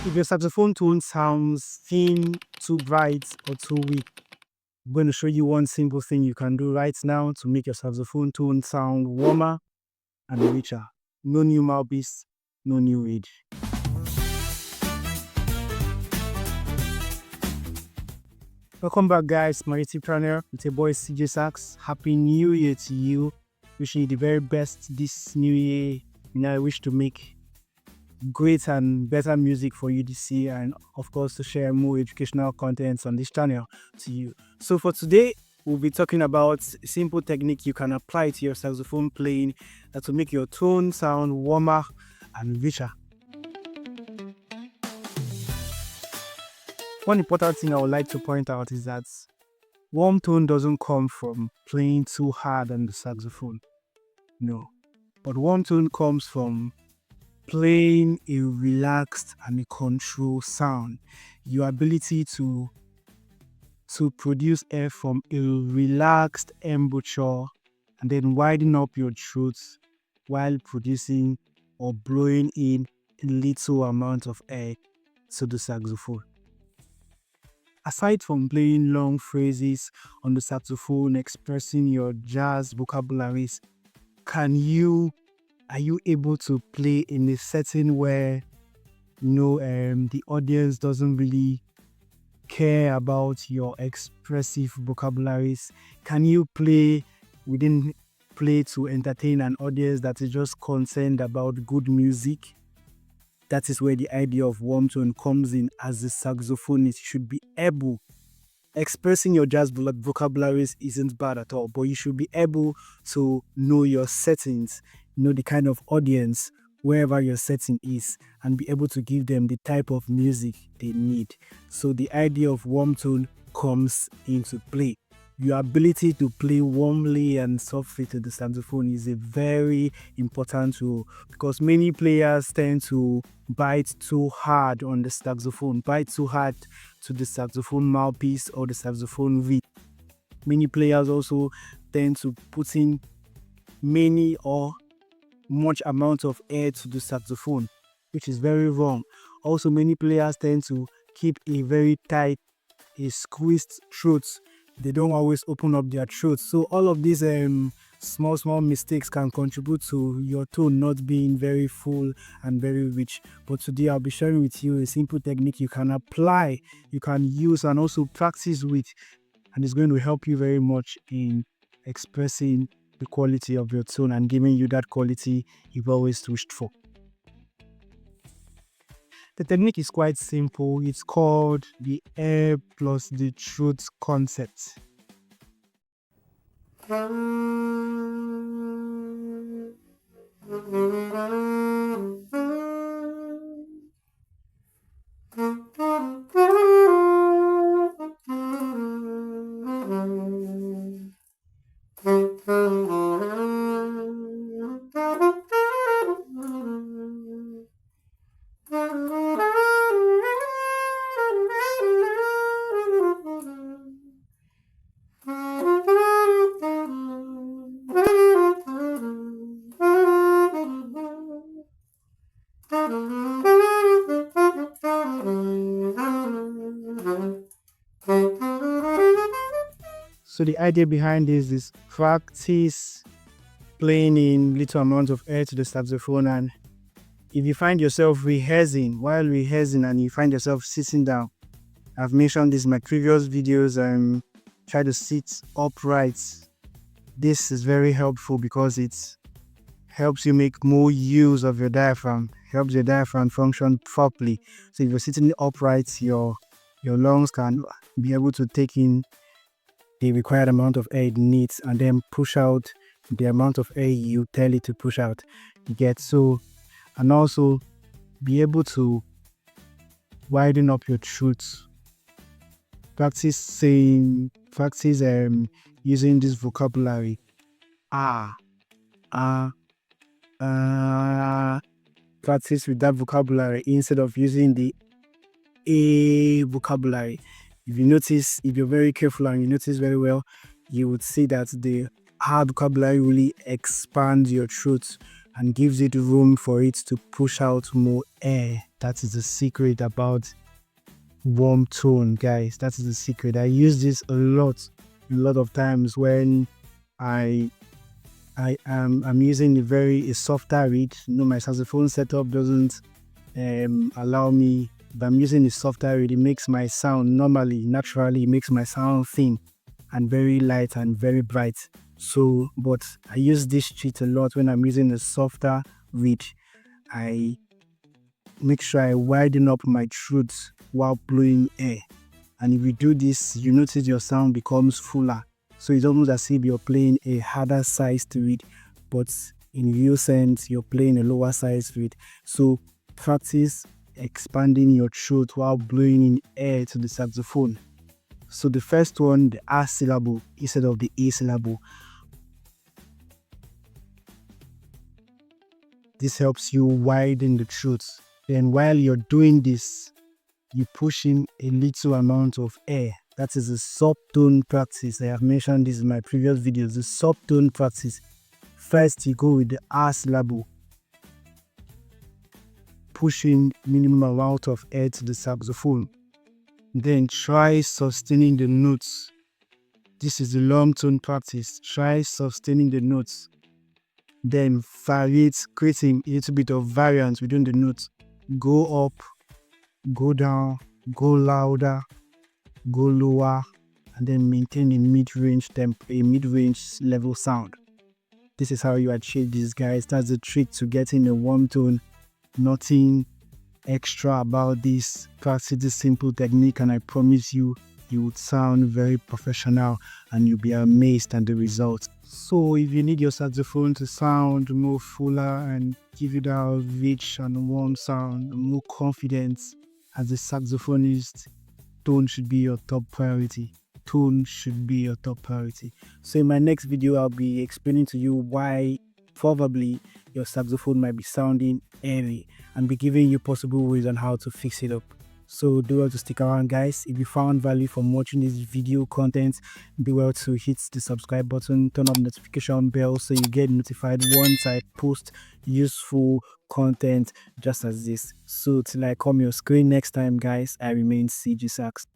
If your saxophone tone sounds thin, too bright, or too weak, I'm going to show you one simple thing you can do right now to make your saxophone tone sound warmer and richer. No new mouthpiece, no new age. Welcome back, guys. My YouTube channel. It's your boy CJ Sax. Happy New Year to you. Wishing you the very best this new year. I wish to make great and better music for you this year, and of course to share more educational contents on this channel to you. So for today, we'll be talking about a simple technique you can apply to your saxophone playing that will make your tone sound warmer and richer. One important thing I would like to point out is that warm tone doesn't come from playing too hard on the saxophone. No. But warm tone comes from playing a relaxed and a controlled sound. Your ability to produce air from a relaxed embouchure and then widen up your throat while producing or blowing in a little amount of air to the saxophone. Aside from playing long phrases on the saxophone, expressing your jazz vocabularies, are you able to play in a setting where the audience doesn't really care about your expressive vocabularies? Can you play to entertain an audience that is just concerned about good music? That is where the idea of warm tone comes in. As a saxophonist, you should be able. Expressing your jazz vocabularies isn't bad at all, but you should be able to know your settings, know the kind of audience wherever your setting is, and be able to give them the type of music they need. So the idea of warm tone comes into play. Your ability to play warmly and softly to the saxophone is a very important tool, because many players tend to bite too hard on the saxophone, bite too hard to the saxophone mouthpiece or the saxophone reed. Many players also tend to put in many or much amount of air to the saxophone, which is very wrong. Also, many players tend to keep a very tight, a squeezed throat. They don't always open up their throat. So all of these small mistakes can contribute to your tone not being very full and very rich. But today I'll be sharing with you a simple technique you can apply, you can use and also practice with, and it's going to help you very much in expressing the quality of your tone and giving you that quality you've always wished for. The technique is quite simple. It's called the air plus the throat concept. So the idea behind this is practice playing in little amounts of air to the saxophone, and if you find yourself while rehearsing and you find yourself sitting down, I've mentioned this in my previous videos, try to sit upright. This is very helpful because it helps you make more use of your diaphragm, helps your diaphragm function properly. So if you're sitting upright, your lungs can be able to take in the required amount of air it needs and then push out the amount of air you tell it to push out. You get so, and also be able to widen up your throat. Practice using this vocabulary. Practice with that vocabulary instead of using the A vocabulary. If you're very careful and you notice very well, you would see that the hard vocabulary really expands your throat and gives it room for it to push out more air That is the secret about warm tone, guys. That is the secret. I use this a lot of times when I'm using a softer reed. My saxophone setup doesn't allow me. If I'm using a softer reed, it makes my sound naturally, it makes my sound thin and very light and very bright. So, but I use this cheat a lot when I'm using a softer reed. I make sure I widen up my throat while blowing air. And if you do this, you notice your sound becomes fuller. So it's almost as if you're playing a harder sized reed, but in real sense, you're playing a lower sized reed. So practice expanding your throat while blowing in air to the saxophone. So the first one, the R syllable instead of the A syllable. This helps you widen the throat. Then while you're doing this, you push in a little amount of air. That is a subtone practice. I have mentioned this in my previous videos. The subtone practice. First, you go with the R syllable, pushing minimum amount of air to the saxophone. Then try sustaining the notes. This is the long tone practice. Try sustaining the notes. Then variate, creating a little bit of variance within the notes. Go up, go down, go louder, go lower, and then maintain a mid-range level sound. This is how you achieve this, guys. That's the trick to getting a warm tone. Nothing extra about this. Practice this simple technique and I promise you, you would sound very professional and you'll be amazed at the results. So if you need your saxophone to sound more fuller and give you that rich and warm sound, more confidence as a saxophonist, tone should be your top priority. Tone should be your top priority. So in my next video, I'll be explaining to you why probably your saxophone might be sounding airy and be giving you possible ways on how to fix it up. So do well to stick around, guys. If you found value from watching this video content, be well to hit the subscribe button, turn on notification bell so you get notified once I post useful content just as this. So till I come your screen next time, guys, I remain CG Sax.